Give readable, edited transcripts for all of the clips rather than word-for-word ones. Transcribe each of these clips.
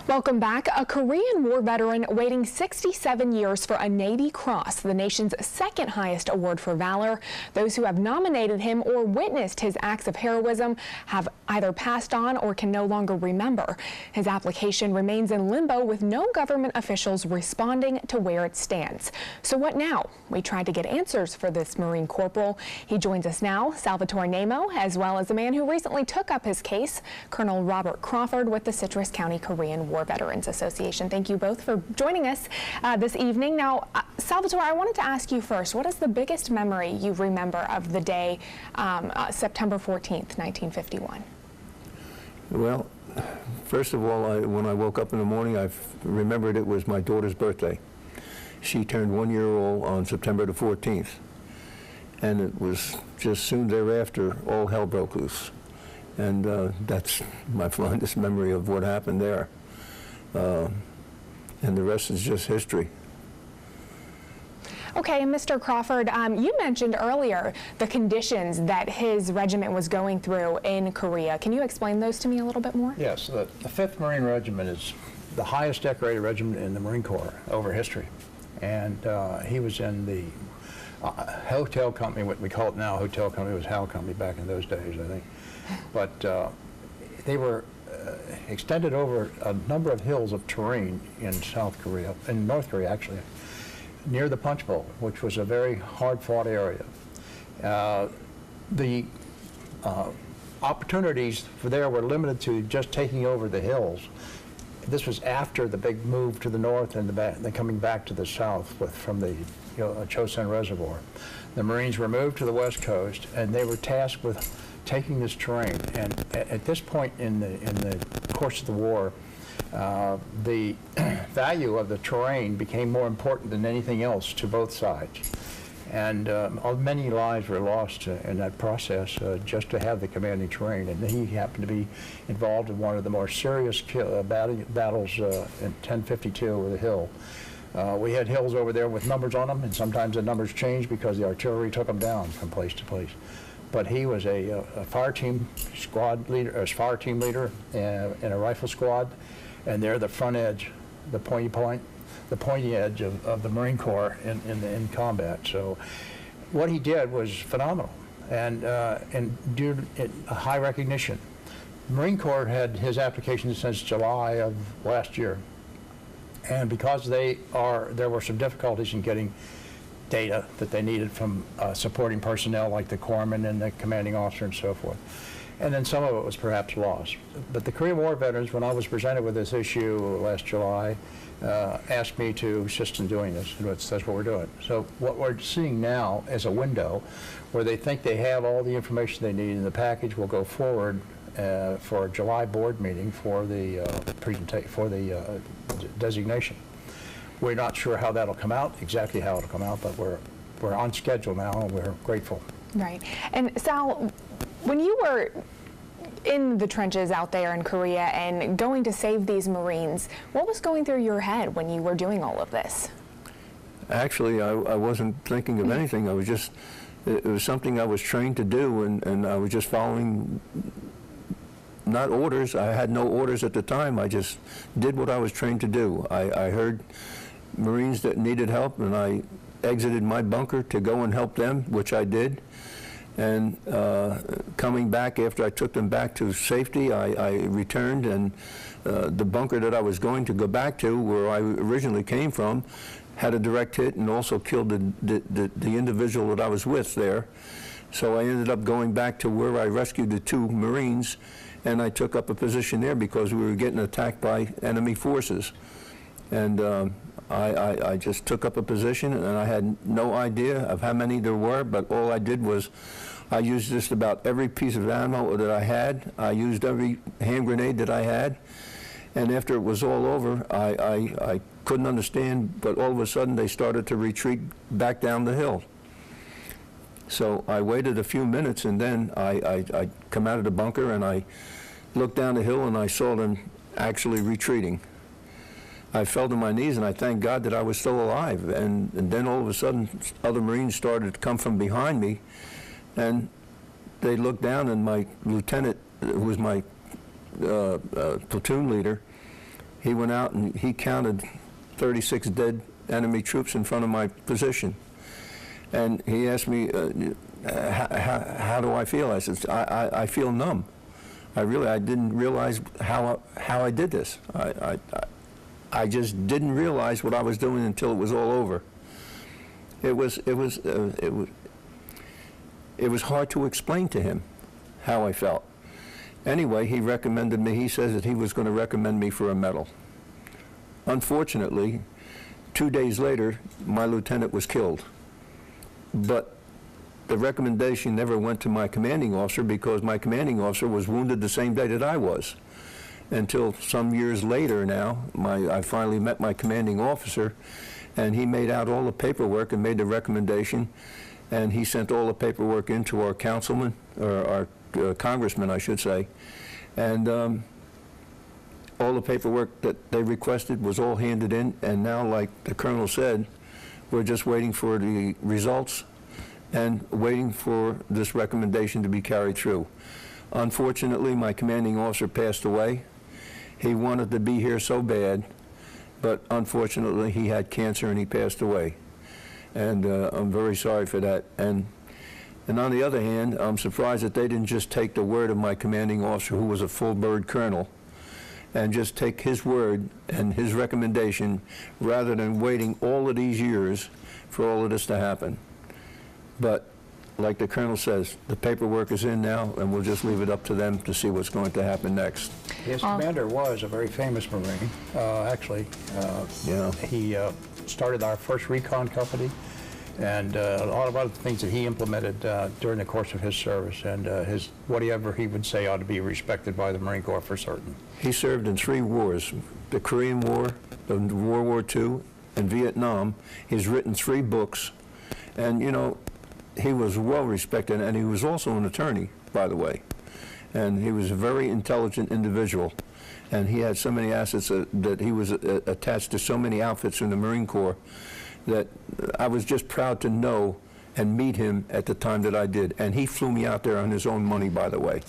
Welcome back. A Korean War veteran waiting 67 years for a Navy Cross, the nation's second highest award for valor. Those who have nominated him or witnessed his acts of heroism have either passed on or can no longer remember. His application remains in limbo with no government officials responding to where it stands. So what now? We tried to get answers for this Marine corporal. He joins us now, Salvatore Nemo, as well as the man who recently took up his case, Colonel Robert Crawford with the Citrus County Korean War Veterans Association. Thank you both for joining us this evening. Now, Salvatore, I wanted to ask you first, what is the biggest memory you remember of the day, September 14th, 1951? Well, first of all, when I woke up in the morning, I remembered it was my daughter's birthday. She turned 1 year old on September the 14th. And it was just soon thereafter, all hell broke loose. And that's my fondest memory of what happened there. And the rest is just history. Okay, and Mr. Crawford, you mentioned earlier the conditions that his regiment was going through in Korea. Can you explain those to me a little bit more? Yes, the 5th Marine Regiment is the highest decorated regiment in the Marine Corps over history. And he was in the hotel company, what we call it now, hotel company, was Hal Company back in those days, I think. But they were extended over a number of hills of terrain in South Korea, in North Korea actually, near the Punch Bowl, which was a very hard-fought area. The opportunities for there were limited to just taking over the hills. This was after the big move to the north and then coming back to the south from the Chosin Reservoir. The Marines were moved to the west coast, and they were tasked with taking this terrain. And at this point in the course of the war, the value of the terrain became more important than anything else to both sides. And many lives were lost in that process just to have the commanding terrain. And he happened to be involved in one of the more serious battles in 1052 over the hill. We had hills over there with numbers on them, and sometimes the numbers changed because the artillery took them down from place to place. But he was a fire team squad leader, or fire team leader in a rifle squad, and they're the front edge, the pointy edge of the Marine Corps in combat. So what he did was phenomenal, and due to a high recognition. The Marine Corps had his application since July of last year, and because there were some difficulties in getting data that they needed from supporting personnel like the corpsman and the commanding officer and so forth. And then some of it was perhaps lost. But the Korean War veterans, when I was presented with this issue last July, asked me to assist in doing this, and that's what we're doing. So what we're seeing now is a window where they think they have all the information they need, and the package will go forward for a July board meeting for the designation. We're not sure how that'll come out, exactly how it'll come out, but we're on schedule now, and we're grateful. Right. And Sal, when you were in the trenches out there in Korea and going to save these Marines, what was going through your head when you were doing all of this? Actually, I wasn't thinking of anything. I was just, it was something I was trained to do, and I was just following, not orders. I had no orders at the time. I just did what I was trained to do. I heard Marines that needed help, and I exited my bunker to go and help them, which I did. And coming back after I took them back to safety, I returned, and the bunker that I was going to go back to, where I originally came from, had a direct hit and also killed the individual that I was with there. So I ended up going back to where I rescued the 2 Marines, and I took up a position there because we were getting attacked by enemy forces. And I just took up a position, and I had no idea of how many there were, but all I did was I used just about every piece of ammo that I had. I used every hand grenade that I had, and after it was all over, I couldn't understand, but all of a sudden they started to retreat back down the hill. So I waited a few minutes, and then I come out of the bunker, and I looked down the hill, and I saw them actually retreating. I fell to my knees, and I thanked God that I was still alive. And then all of a sudden, other Marines started to come from behind me, and they looked down, and my lieutenant, who was my platoon leader, he went out and he counted 36 dead enemy troops in front of my position. And he asked me, how do I feel? I said, I feel numb. I didn't realize how I did this. I just didn't realize what I was doing until it was all over. It was hard to explain to him how I felt. Anyway, he recommended me. He says that he was going to recommend me for a medal. Unfortunately, 2 days later, my lieutenant was killed. But the recommendation never went to my commanding officer because my commanding officer was wounded the same day that I was. Until some years later now, I finally met my commanding officer, and he made out all the paperwork and made the recommendation, and he sent all the paperwork into our councilman, or our congressman, I should say, and all the paperwork that they requested was all handed in, and now, like the colonel said, we're just waiting for the results and waiting for this recommendation to be carried through. Unfortunately, my commanding officer passed away. He wanted to be here so bad, but unfortunately he had cancer and he passed away. And I'm very sorry for that. And on the other hand, I'm surprised that they didn't just take the word of my commanding officer, who was a full-bird colonel, and just take his word and his recommendation rather than waiting all of these years for all of this to happen. But like the colonel says, the paperwork is in now, and we'll just leave it up to them to see what's going to happen next. His commander was a very famous Marine, actually. Yeah. He started our first recon company, and a lot of other things that he implemented during the course of his service, and whatever he would say ought to be respected by the Marine Corps for certain. He served in 3 wars, the Korean War, the World War II, and Vietnam. He's written 3 books, and you know, he was well respected, and he was also an attorney, by the way. And he was a very intelligent individual, and he had so many assets that he was attached to so many outfits in the Marine Corps that I was just proud to know and meet him at the time that I did. And he flew me out there on his own money, by the way.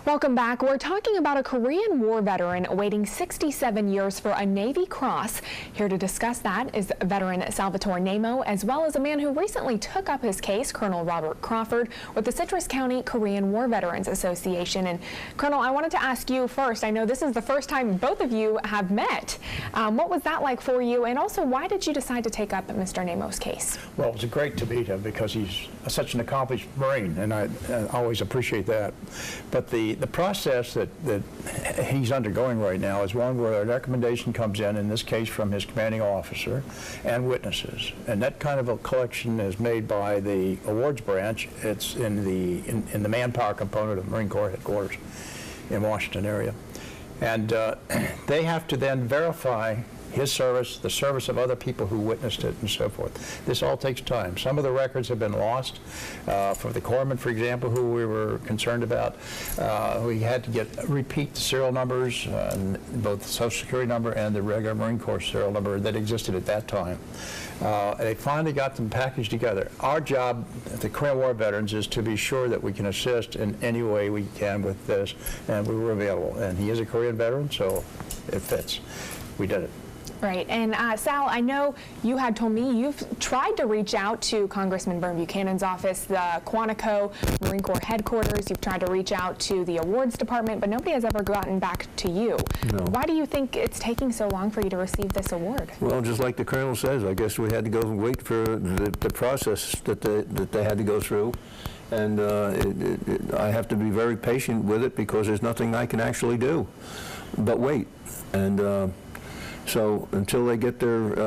Welcome back. We're talking about a Korean War veteran awaiting 67 years for a Navy Cross. Here to discuss that is veteran Salvatore Nemo, as well as a man who recently took up his case, Colonel Robert Crawford, with the Citrus County Korean War Veterans Association. And Colonel, I wanted to ask you first, I know this is the first time both of you have met. What was that like for you? And also, why did you decide to take up Mr. Nemo's case? Well, it was great to meet him because he's such an accomplished Marine, and I always appreciate that. But the process that he's undergoing right now is one where a recommendation comes in this case from his commanding officer and witnesses. And that kind of a collection is made by the awards branch. It's in the manpower component of Marine Corps headquarters in Washington area. And they have to then verify his service, the service of other people who witnessed it, and so forth. This all takes time. Some of the records have been lost. For the corpsman, for example, who we were concerned about, we had to repeat the serial numbers, both the Social Security number and the regular Marine Corps serial number that existed at that time. They finally got them packaged together. Our job at the Korean War Veterans is to be sure that we can assist in any way we can with this, and we were available. And he is a Korean veteran, so it fits. We did it. Right. And Sal, I know you had told me you've tried to reach out to Congressman Vern Buchanan's office, the Quantico Marine Corps headquarters. You've tried to reach out to the awards department, but nobody has ever gotten back to you. No. Why do you think it's taking so long for you to receive this award? Well, just like the colonel says, I guess we had to go and wait for the process that they had to go through. And I have to be very patient with it because there's nothing I can actually do but wait. And so until they get their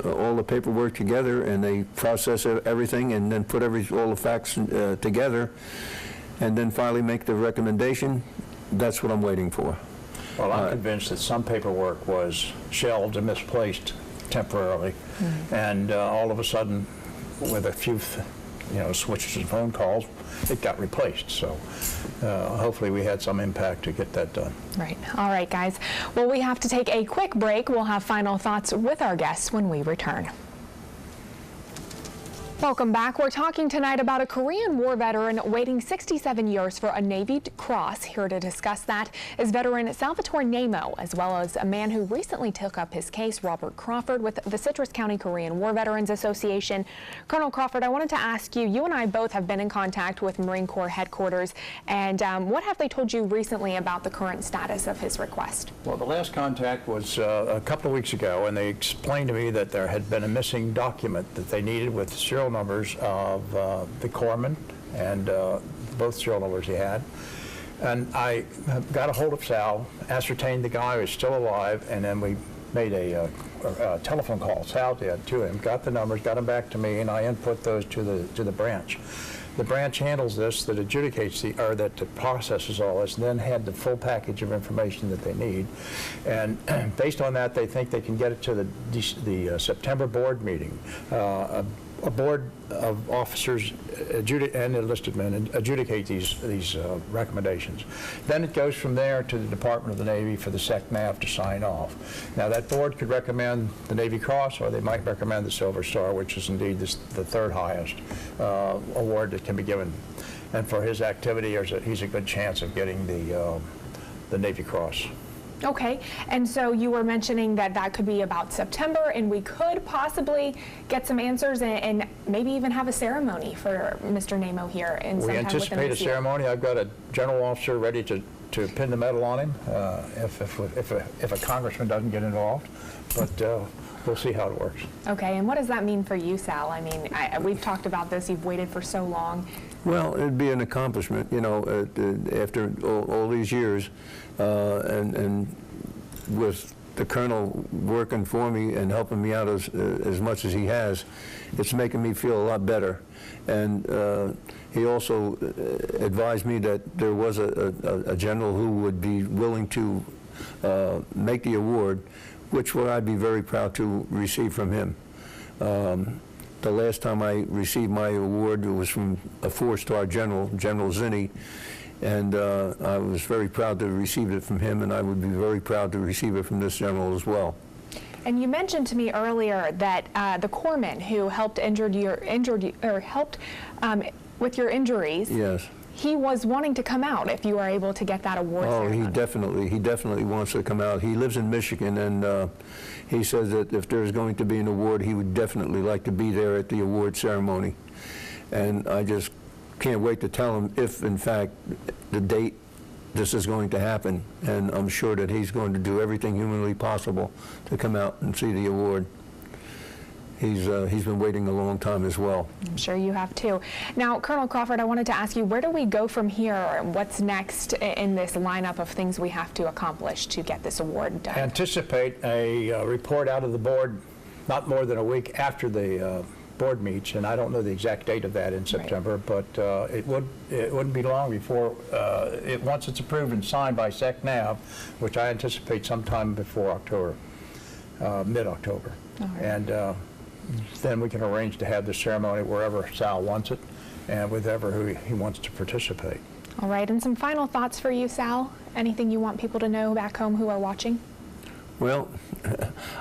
all the paperwork together and they process everything and then put all the facts together and then finally make the recommendation, that's what I'm waiting for. Well, I'm convinced that some paperwork was shelved and misplaced temporarily, and all of a sudden, with a few switches and phone calls, it got replaced. So hopefully we had some impact to get that done. Right. All right, guys. Well, we have to take a quick break. We'll have final thoughts with our guests when we return. Welcome back. We're talking tonight about a Korean War veteran waiting 67 years for a Navy Cross. Here to discuss that is veteran Salvatore Nemo, as well as a man who recently took up his case, Robert Crawford, with the Citrus County Korean War Veterans Association. Colonel Crawford, I wanted to ask you, you and I both have been in contact with Marine Corps headquarters, and what have they told you recently about the current status of his request? Well, the last contact was a couple of weeks ago, and they explained to me that there had been a missing document that they needed with serial numbers of the corpsman and both serial numbers he had. And I got a hold of Sal, ascertained the guy was still alive, and then we made a telephone call. Sal did to him, got the numbers, got them back to me, and I input those to the branch. The branch handles this, that adjudicates that processes all this, and then had the full package of information that they need. And based on that, they think they can get it to the September board meeting. A board of officers and enlisted men adjudicate these recommendations. Then it goes from there to the Department of the Navy for the SECNAV to sign off. Now that board could recommend the Navy Cross, or they might recommend the Silver Star, which is indeed the third highest award that can be given. And for his activity, he's a good chance of getting the Navy Cross. Okay, and so you were mentioning that that could be about September, and we could possibly get some answers and maybe even have a ceremony for Mr. Nemo here in some We time anticipate a ceremony. I've got a general officer ready to pin the medal on him if a congressman doesn't get involved, but we'll see how it works. Okay, and what does that mean for you, Sal? I mean, we've talked about this. You've waited for so long. Well, it'd be an accomplishment, you know, after all these years, and with the colonel working for me and helping me out as much as he has, it's making me feel a lot better. And he also advised me that there was a general who would be willing to make the award, which I'd be very proud to receive from him. The last time I received my award, it was from a four-star general, General Zinni, and I was very proud to receive it from him, and I would be very proud to receive it from this general as well. And you mentioned to me earlier that the corpsman who helped with your injuries. Yes. He was wanting to come out if you were able to get that award ceremony. He definitely wants to come out. He lives in Michigan, and he says that if there's going to be an award, he would definitely like to be there at the award ceremony. And I just can't wait to tell him if, in fact, the date this is going to happen. And I'm sure that he's going to do everything humanly possible to come out and see the award. He's been waiting a long time as well. I'm sure you have too. Now, Colonel Crawford, I wanted to ask you, where do we go from here? What's next in this lineup of things we have to accomplish to get this award done? Anticipate a report out of the board not more than a week after the board meets, and I don't know the exact date of that in September, right. But it wouldn't be long before once it's approved and signed by SECNAV, which I anticipate sometime before October, mid-October, right. And then we can arrange to have the ceremony wherever Sal wants it and with who he wants to participate. All right, and some final thoughts for you, Sal? Anything you want people to know back home who are watching? Well,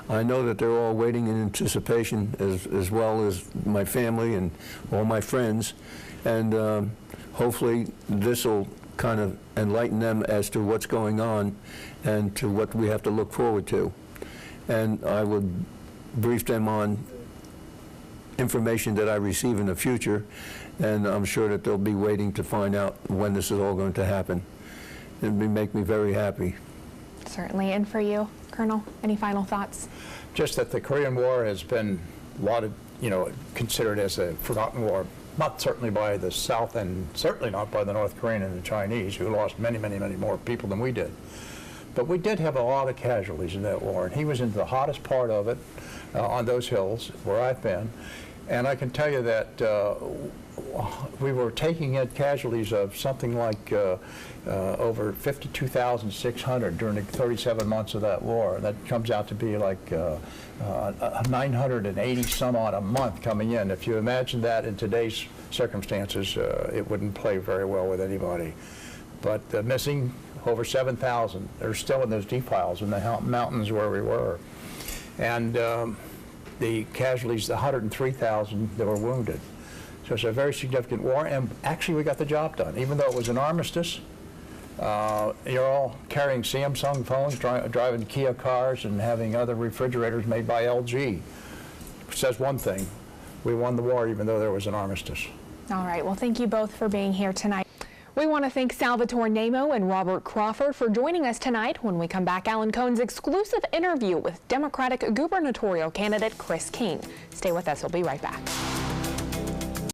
I know that they're all waiting in anticipation, as well as my family and all my friends, and hopefully this will kind of enlighten them as to what's going on and to what we have to look forward to. And I would brief them on information that I receive in the future, and I'm sure that they'll be waiting to find out when this is all going to happen. It would make me very happy. Certainly. And for you, Colonel, any final thoughts? Just that the Korean War has been lauded, considered as a forgotten war, not certainly by the South and certainly not by the North Korean and the Chinese, who lost many, many, many more people than we did. But we did have a lot of casualties in that war, and he was in the hottest part of it on those hills where I've been. And I can tell you that we were taking in casualties of something like over 52,600 during the 37 months of that war. That comes out to be like 980 some odd a month coming in. If you imagine that in today's circumstances, it wouldn't play very well with anybody. But missing over 7,000. They're still in those defiles in the mountains where we were. And the casualties, the 103,000 that were wounded. So it's a very significant war, and actually we got the job done. Even though it was an armistice, you're all carrying Samsung phones, driving Kia cars, and having other refrigerators made by LG. It says one thing: we won the war even though there was an armistice. All right, well, thank you both for being here tonight. We want to thank Salvatore Nemo and Robert Crawford for joining us tonight. When we come back, Alan Cohn's exclusive interview with Democratic gubernatorial candidate Chris King. Stay with us. We'll be right back.